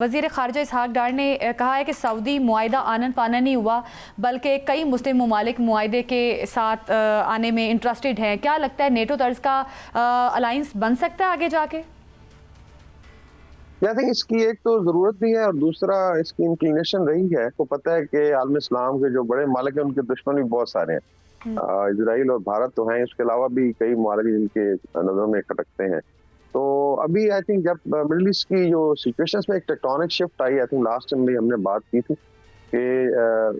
वज़ीर ख़ारिजा इसहाक डार ने कहा है कि सऊदी मुआहिदा आनन फानन नहीं हुआ, बल्कि कई मुस्लिम ममालिक मुआहिदे के साथ आने में इंटरेस्टेड हैं। क्या लगता है नेटो तर्ज का अलायंस बन सकता है आगे जाके? आई थिंक इसकी एक तो जरूरत भी है और दूसरा इसकी इंक्लिनेशन रही है। आपको पता है कि आलम इस्लाम के जो बड़े मालिक हैं उनके दुश्मन भी बहुत सारे हैं। इजराइल और भारत तो हैं, उसके अलावा भी कई मालिक जिनके नजरों में खटकते हैं। तो अभी आई थिंक जब मिडिल ईस्ट की जो सिचुएशंस में एक tectonic shift I, I think last time भी हमने बात की थी कि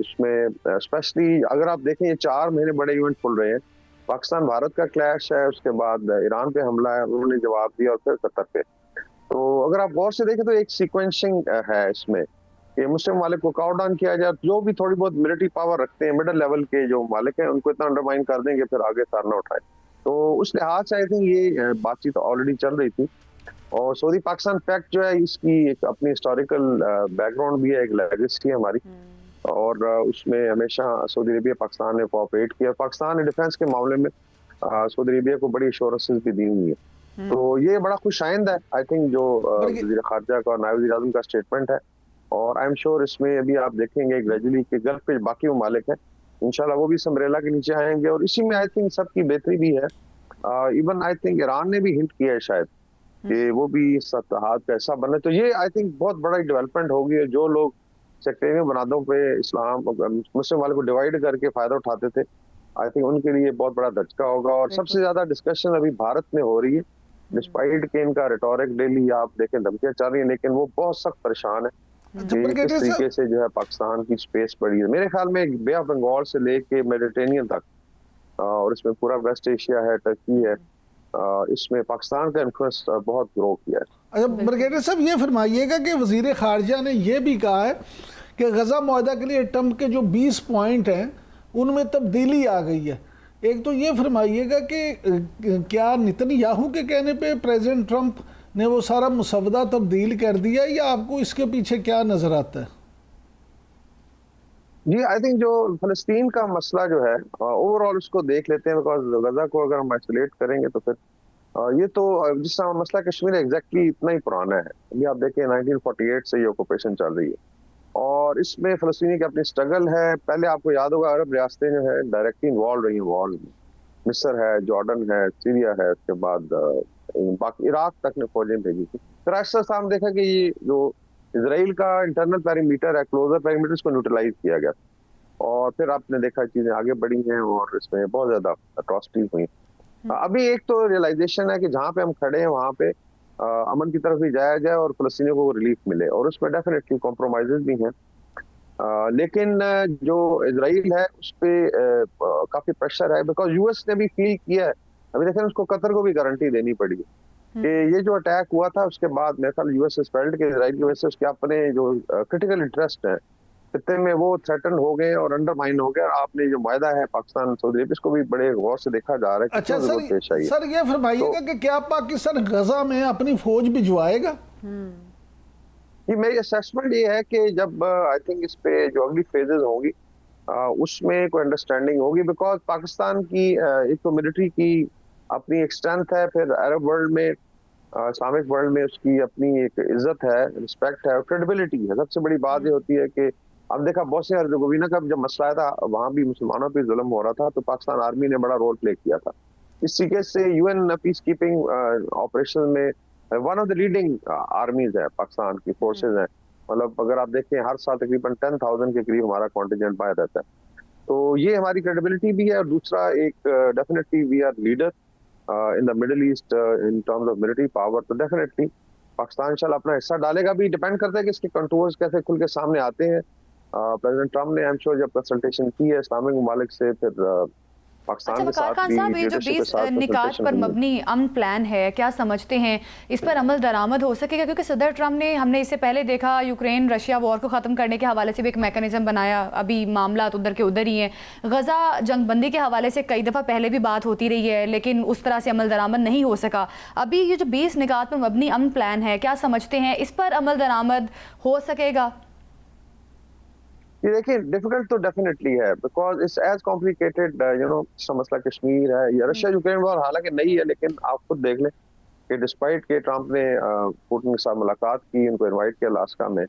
उसमें स्पेशली अगर आप देखें ये 4 महीने बड़े इवेंट खुल रहे हैं। पाकिस्तान भारत का क्लैश है, उसके बाद ईरान पे हमला है, उन्होंने जवाब दिया, और फिर कतर पे। तो अगर आप गौर से देखें तो एक सीक्वेंसिंग है इसमें कि मुस्लिम मालिक को काउंट डाउन किया जाए, जो भी थोड़ी बहुत मिलिट्री पावर रखते हैं मिडिल लेवल के जो मालिक हैं उनको इतना अंडरमाइन कर देंगे, फिर आगे सर न उठाए। तो उस लिहाज से आई थिंक ये बातचीत ऑलरेडी चल रही थी। और सऊदी पाकिस्तान पैक्ट जो है इसकी एक अपनी हिस्टोरिकल बैकग्राउंड भी है, एक लेगेसी है हमारी। और उसमें हमेशा सऊदी अरेबिया पाकिस्तान ने कोऑपरेट किया। पाकिस्तान ने डिफेंस के मामले में सऊदी अरेबिया को बड़ी एश्योरेंसेस भी दी हुई है। तो ये बड़ा खुशाइंद है आई थिंक जो वज़ीर ख़ारिजा का और नायब वज़ीर आज़म का स्टेटमेंट है। और आई एम श्योर इसमें अभी आप देखेंगे ग्रेजुअली कि गल्फ के बाकी ममालिक हैं इंशाल्लाह वो भी इस अम्ब्रेला के नीचे आएंगे, और इसी में आई थिंक सबकी बेहतरी भी है। इवन आई थिंक ईरान ने भी हिंट किया है शायद कि वो भी इस इत्तेहाद का हिस्सा बने। तो ये आई थिंक बहुत बड़ा डेवलपमेंट होगी। जो लोग सेक्टेरियन बुनियादों पे इस्लाम मुस्लिम वाले को डिवाइड करके फायदा उठाते थे, आई थिंक उनके लिए बहुत बड़ा धचका होगा। और सबसे ज्यादा डिस्कशन अभी भारत में हो रही है, डिस्पाइट के इनका रिटोरिक डेली आप देखें धमकियां चल रही है, लेकिन वो बहुत सख्त परेशान है कि किस तरीके से जो है पाकिस्तान की स्पेस बढ़ी है। मेरे ख्याल में बे ऑफ बंगाल से लेके मेडिटेरेनियन तक, और इसमें पूरा वेस्ट एशिया है, टर्की है, इसमें पाकिस्तान का इन्फ्लुएंस बहुत ग्रो किया है। अच्छा ब्रिगेडियर साहब, ये फरमाइएगा कि वज़ीर ख़ारिजा ने यह भी कहा है कि गज़ा मुआहिदा के लिए ट्रंप के जो 20 पॉइंट हैं उनमें तब्दीली आ गई है। एक तो ये फरमाइएगा कि क्या नेतन्याहू के कहने पे प्रेसिडेंट ट्रंप ने वो सारा मुसवदा तब्दील कर दिया, या आपको इसके पीछे क्या नजर आता है? जी आई थिंक जो फलस्तीन का मसला जो है ओवरऑल उसको देख लेते हैं, बिकॉज गजा को अगर हम आइसोलेट करेंगे तो फिर ये तो जिस तरह मसला कश्मीर एग्जैक्टली इतना ही पुराना है। अभी आप देखें 1948 से ये ऑक्यूपेशन चल रही है और इसमें फलस्तीनी की अपनी स्ट्रगल है। पहले आपको याद होगा अरब रियासतें जो है डायरेक्टली इन्वॉल्व रही हैं वॉर में। मिस्र है, जॉर्डन है, सीरिया है, उसके बाद बाकी इराक तक ने फौजें भेजी थी। फिर आहिस्ता आहिस्ता हम देखा कि ये जो इसराइल का इंटरनल पेरीमीटर है, क्लोजर पेरीमीटर, इसको न्यूट्रलाइज किया गया और फिर आपने देखा चीजें आगे बढ़ी हैं और इसमें बहुत ज्यादा अट्रॉसिटीज हुई। अभी एक तो रियलाइजेशन है कि जहाँ पे हम खड़े हैं वहाँ पे अमन की तरफ भी जाया जाए और फलस्तीनियों को रिलीफ मिले, और उसमें डेफिनेटली कॉम्प्रोमाइजेस भी हैं। लेकिन जो इजराइल है उस पर काफी प्रेशर है, बिकॉज यूएस ने भी फील किया है। अभी देखें उसको कतर को भी गारंटी देनी पड़ी है कि ये जो अटैक हुआ था उसके बाद मेरे ख्याल यूएस फेल्ट के इजराइल की वजह से उसके अपने जो क्रिटिकल इंटरेस्ट है खत्ते में वो थ्रेटन हो गए और अंडरमाइन हो गए। और आपने जो वायदा है पाकिस्तान सऊदी अरब, इसको भी बड़े गौर से देखा जा रहा है। अच्छा सर ये फरमाइएगा कि क्या पाकिस्तान गजा में अपनी फौज भिजवाएगा? ये मेरी असेसमेंट ये है कि जब आई थिंक इस पे जो अगली फेजेस होंगी उसमें कोई अंडरस्टैंडिंग होगी, बिकॉज पाकिस्तान की एक तो मिलिट्री की अपनी एक स्ट्रेंथ है, फिर अरब वर्ल्ड में इस्लामिक वर्ल्ड में उसकी अपनी एक इज्जत है, रिस्पेक्ट है और क्रेडिबिलिटी है। सबसे बड़ी बात ये होती है कि अब देखा बोस्निया हर्जेगोविना का जब मसला था वहां भी मुसलमानों पे जुल्म हो रहा था तो पाकिस्तान आर्मी ने बड़ा रोल प्ले किया था। इस तरीके से यूएन पीस कीपिंग ऑपरेशन में वन ऑफ द लीडिंग आर्मीज है पाकिस्तान की फोर्सेज हैं। मतलब अगर आप देखें हर साल तकरीबन 10,000 के करीब हमारा कॉन्टिजेंट पाया रहता है। तो ये हमारी क्रेडिबिलिटी भी है। और दूसरा एक definitely we are leader in the Middle East in terms of military power. तो डेफिनेटली पाकिस्तान इंशाल्लाह अपना हिस्सा डालेगा। भी डिपेंड करता है कि इसके कंटूर्स कैसे खुल के सामने आते हैं। प्रेसिडेंट ट्रम्प ने आई एम श्योर जब कंसल्टेशन की है इस्लामिक ममालिक से, फिर पाकिस्तान के साथ भी साहब, ये जो 20 निकात पर मबनी अमन प्लान है, क्या समझते हैं इस पर अमल दरामद हो सकेगा? क्योंकि सदर ट्रम्प ने, हमने इससे पहले देखा यूक्रेन रशिया वॉर को ख़त्म करने के हवाले से भी एक मैकेनिज्म बनाया, अभी मामला उधर के उधर ही हैं। गजा जंगबंदी के हवाले से कई दफ़ा पहले भी बात होती रही है, लेकिन उस तरह से अमल दरामद नहीं हो सका। अभी ये जो 20 निकात पर मबनी अमन प्लान है, क्या समझते हैं इस पर अमल दरामद हो सकेगा? ये देखिए डिफिकल्ट तो डेफिनेटली है, because it's as complicated you know. मसला कश्मीर है या रशिया यूक्रेन वॉर हालांकि नहीं है, लेकिन आप खुद देख लें कि डिस्पाइट के ट्रंप ने पुतिन के साथ मुलाकात की, उनको इनवाइट किया अलास्का में,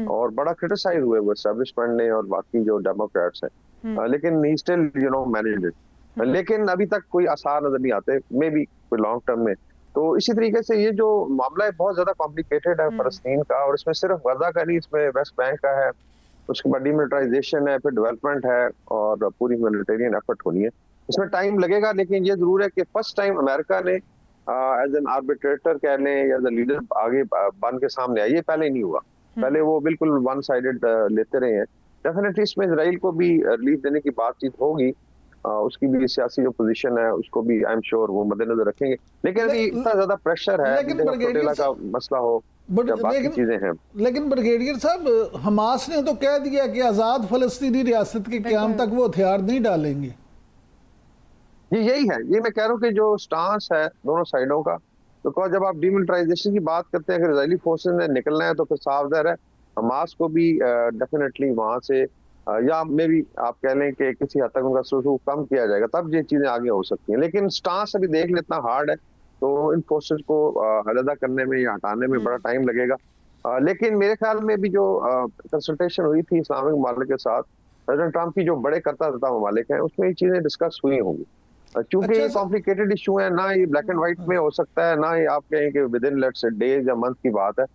और बड़ा क्रिटिसाइज हुए वो एस्टेब्लिशमेंट ने और बाकी जो डेमोक्रेट्स हैं, लेकिन ही स्टिल मैनेज्ड इट। लेकिन अभी तक कोई आसार नजर नहीं आते, मे बी कोई लॉन्ग टर्म में। तो इसी तरीके से ये जो मामला है बहुत ज्यादा कॉम्प्लिकेटेड है फलस्तीन का, और इसमें सिर्फ गजा का नहीं, इसमें वेस्ट बैंक का है, उसके बाद डिमिलिटराइजेशन है, फिर डेवलपमेंट है, और पूरी ह्यूमैनिटेरियन एफर्ट होनी है। इसमें टाइम लगेगा, लेकिन ये जरूर है कि फर्स्ट टाइम अमेरिका ने एज एन आर्बिट्रेटर कह लें या एज लीडर आगे बन के सामने आया। ये पहले नहीं हुआ, पहले वो बिल्कुल वन साइडेड लेते रहे हैं। डेफिनेटली इसमें इजराइल को भी रिलीफ देने की बातचीत होगी, उसकी भी सियासी जो पोजीशन है उसको भी आई एम श्योर वो मद्देनजर रखेंगे। लेकिन अभी इतना ज्यादा प्रेशर है, चोटेला का मसला हो या बाकी चीजें हैं। लेकिन ब्रिगेडियर साहब, हमास ने तो कह दिया कि आजाद फलस्तीनी रियासत के क्याम तक वो हथियार नहीं डालेंगे। ये यही है, ये मैं कह रहा हूँ कि जो स्टांस है दोनों साइडों का, तो जब आप डिमिलिटराइजेशन की बात करते हैं, अगर इजरायली फोर्सेस ने निकलना है तो फिर साफ ज़ाहिर है हमास को भी डेफिनेटली वहां से या मे भी आप कह लें कि किसी हद तक उनका सुसू कम किया जाएगा, तब ये चीजें आगे हो सकती हैं। लेकिन स्टांस अभी देख लें इतना हार्ड है, तो इन फोर्सेस को अलहदा करने में या हटाने में बड़ा टाइम लगेगा। लेकिन मेरे ख्याल में भी जो कंसल्टेशन हुई थी इस्लामिक ममालिक के साथ, प्रेसिडेंट ट्रंप की जो बड़े करता ममालिक हैं उसमें ये चीजें डिस्कस हुई होंगी। क्योंकि ये कॉम्प्लिकेटेड इशू है ना, ये ब्लैक एंड व्हाइट में हो सकता है, ना ये आप कहें कि with in let's say days या मंथ की बात है,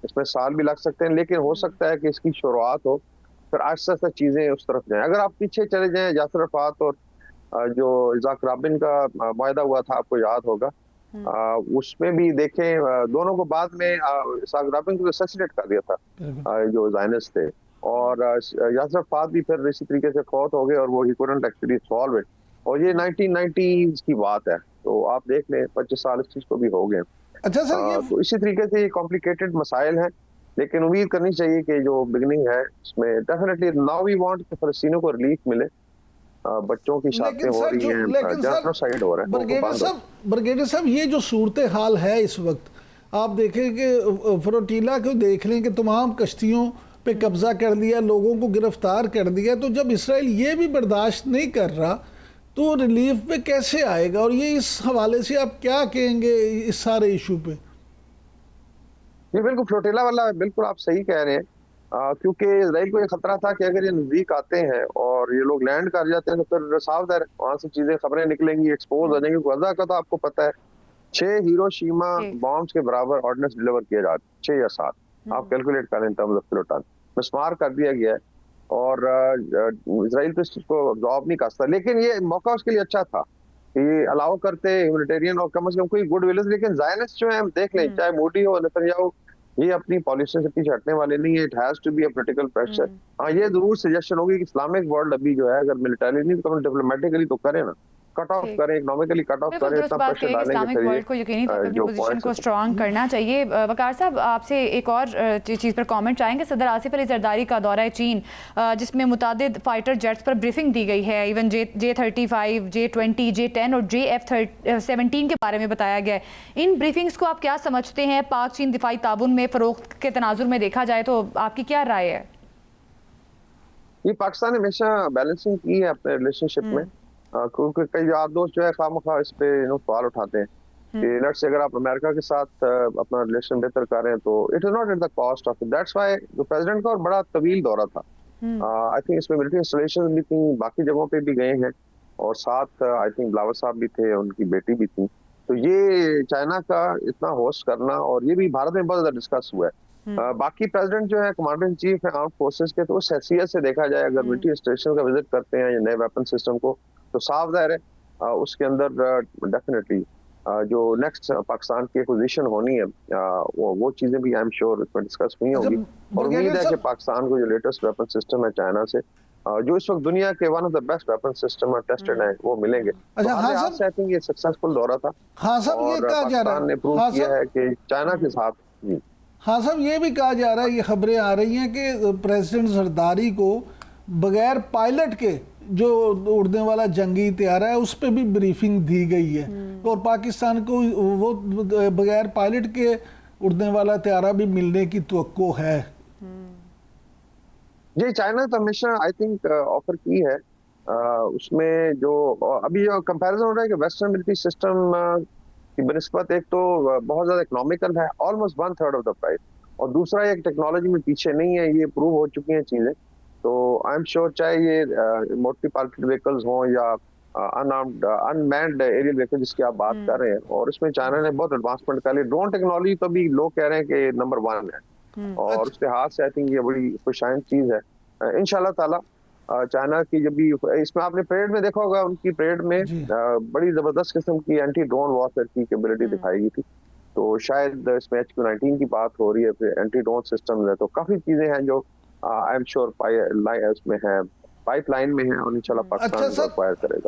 इसमें साल भी लग सकते हैं। लेकिन हो सकता है कि इसकी शुरुआत हो, फिर आहिस्ता आहिस्ता चीजें उस तरफ जाएं। अगर आप पीछे चले जाएं, यासर अराफात और जो इज़ाक राबिन का मायदा हुआ था, आपको याद होगा, उसमें भी देखें दोनों को बाद में इज़ाक राबिन को असैसिनेट कर दिया था जो ज़ायनिस्ट थे, और यासर अराफात भी फिर इसी तरीके से फौत हो गए और वो he couldn't actually solve it. और ये 1990s की बात है, तो आप देख लें 25 साल इस चीज को भी हो गए। अच्छा सर, तो इसी तरीके से ये कॉम्प्लिकेटेड मसाइल हैं, लेकिन उम्मीद करनी चाहिए कि जो बिगनिंग है इसमें डेफिनेटली नाउ वी वांट कि फलस्तीनियों को रिलीफ मिले। बच्चों की शादियां हो रही हैं, जेनोसाइड हो रहा है। ब्रिगेडियर साहब, ये जो सूरत हाल है इस वक्त, आप देखें कि फ्लोटिला को देख लें कि तमाम कश्तियों पे कब्जा कर लिया, लोगों को गिरफ्तार कर दिया। तो जब इसराइल ये भी बर्दाश्त नहीं कर रहा तो रिलीफ पे कैसे आएगा? और ये इस हवाले से आप क्या कहेंगे इस सारे इशू पे? ये बिल्कुल फ्लोटिला वाला बिल्कुल आप सही कह रहे हैं, क्योंकि इजराइल को ये खतरा था कि अगर ये नजदीक आते हैं और ये लोग लैंड कर जाते हैं तो फिर साफ है वहां से चीजें खबरें निकलेंगी, एक्सपोज हो जाएंगी। गजा का तो आपको पता है 6 हिरोशिमा बॉम्ब्स के बराबर ऑर्डिनेंस डिलीवर किए जाते, 6 या 7, आप कैलकुलेट करें इन टर्म्स ऑफ किलोटन, मिसमार कर दिया गया है, और इजराइल तो इसको अब्जॉर्ब नहीं कर सकता। लेकिन ये मौका उसके लिए अच्छा था कि ये अलाउ करते ह्यूमैनिटेरियन और कम से कम कोई गुड विल। लेकिन जायनिस्ट जो है हम देख लें, चाहे मोदी हो नेतन्याहू, ये अपनी पॉलिसी से पीछे हटने वाले नहीं है। It has to be a political pressure. हाँ, ये जरूर सजेशन होगी कि इस्लामिक वर्ल्ड अभी जो है अगर मिलिटरी नहीं तो डिप्लोमेटिकली तो करे ना, कट ऑफ करें, इकोनॉमिकली कट ऑफ करें, इतना प्रेशर डालेंगे। इस्लामिक वर्ल्ड को यकीनी तौर पर अपनी पोजीशन को स्ट्रांग करना चाहिए। वकार साहब, आपसे एक और चीज़ पर कमेंट चाहेंगे। सदर आसिफ अली जरदारी का दौरा है चीन, जिसमें मुतादिद फाइटर जेट्स पर ब्रीफिंग दी गई है, इवन J-35, J-20, J-10 और JF-17 के बारे में बताया गया है। इन ब्रीफिंग्स को आप क्या समझते हैं? पाक चीन दिफाई ताबुन में फ़रोख्त के तनाजुर में देखा जाए तो आपकी क्या राय है? ये पाकिस्तान ने हमेशा बैलेंसिंग की है अपने रिलेशनशिप में, क्योंकि कई यार दोस्त जो है खामखा इस पे सवाल उठाते हैं कि लेट्स से अगर आप अमेरिका के साथ अपना रिलेशन बेहतर कर रहे हैं तो it is not at the cost of it. That's why जो प्रेसिडेंट का और बड़ा तवील दौरा था, आई थिंक इसमें मिलिट्री इंस्टॉलेशन भी थी, बाकी जगहों पे भी गए हैं, और साथ आई थिंक बिलावल साहब भी थे, उनकी बेटी भी थी। तो ये चाइना का इतना होस्ट करना, और ये भी भारत में बहुत ज्यादा डिस्कस हुआ है। बाकी प्रेसिडेंट जो है कमांडर इन चीफ है आर्म फोर्सेस के, तो उस हैसियत से देखा जाए अगर मिलिट्री इंस्टॉलेशन का विजिट करते हैं या नए वेपन सिस्टम को, तो साफ जाहिर है उसके अंदर डेफिनेटली जो नेक्स्ट पाकिस्तान की पोजीशन होनी है वो चीजें भी आई एम श्योर इसमें डिस्कस हुई होंगी। और उम्मीद है कि पाकिस्तान को जो लेटेस्ट वेपन सिस्टम है चाइना से, जो इस वक्त दुनिया के one of the best weapon system tested है, वो मिलेंगे। अच्छा, हाँ आई थिंक ये सक्सेसफुल दौरा था। हाँ साहब, ये कहा जा रहा है, ने प्रूव किया है कि चाइना के साथ। हाँ साहब, ये भी कहा जा रहा है, ये खबरें आ रही हैं कि प्रेसिडेंट जरदारी को बगैर पायलट के जो उड़ने वाला जंगी तैयारा है उस पर भी ब्रीफिंग दी गई है, और पाकिस्तान को वो बगैर पायलट के उड़ने वाला तैयारा भी मिलने की तवक्को है। जी, चाइना तो हमेशा आई थिंक ऑफर की है। उसमें जो अभी जो कंपैरिजन हो रहा है कि वेस्टर्न मिलिट्री सिस्टम कि बनस्पत एक तो बहुत ज्यादा इकोनॉमिकल है, ऑलमोस्ट 1/3 ऑफ द प्राइस, और दूसरा एक टेक्नोलॉजी में पीछे नहीं है, ये प्रूव हो चुकी हैं चीजें। तो आई एम श्योर चाहे ये मोटरली पायलटेड व्हीकल्स हों या अनआर्म्ड अनमैन्ड एरियल व्हीकल जिसकी आप बात कर रहे हैं, और इसमें चाइना ने बहुत एडवांसमेंट कर ली। ड्रोन टेक्नोलॉजी तो भी लोग कह रहे हैं कि नंबर 1 है, और उसके हाथ से आई थिंक ये बड़ी खुशाइन चीज है। इंशाल्लाह ताला चाइना की जब भी इसमें आपने परेड में देखा होगा, उनकी परेड में बड़ी जबरदस्त किस्म की एंटी ड्रोन वॉरफेयर की कैपेबिलिटी दिखाई गई थी। तो शायद इसमें HQ-19 की बात हो रही है, फिर एंटी ड्रोन सिस्टम है, तो काफी चीजें हैं जो आई एम श्योर उसमें है, पाइपलाइन में है, और इंशाल्लाह पाकिस्तान अच्छा सर, एक्वायर करेगा।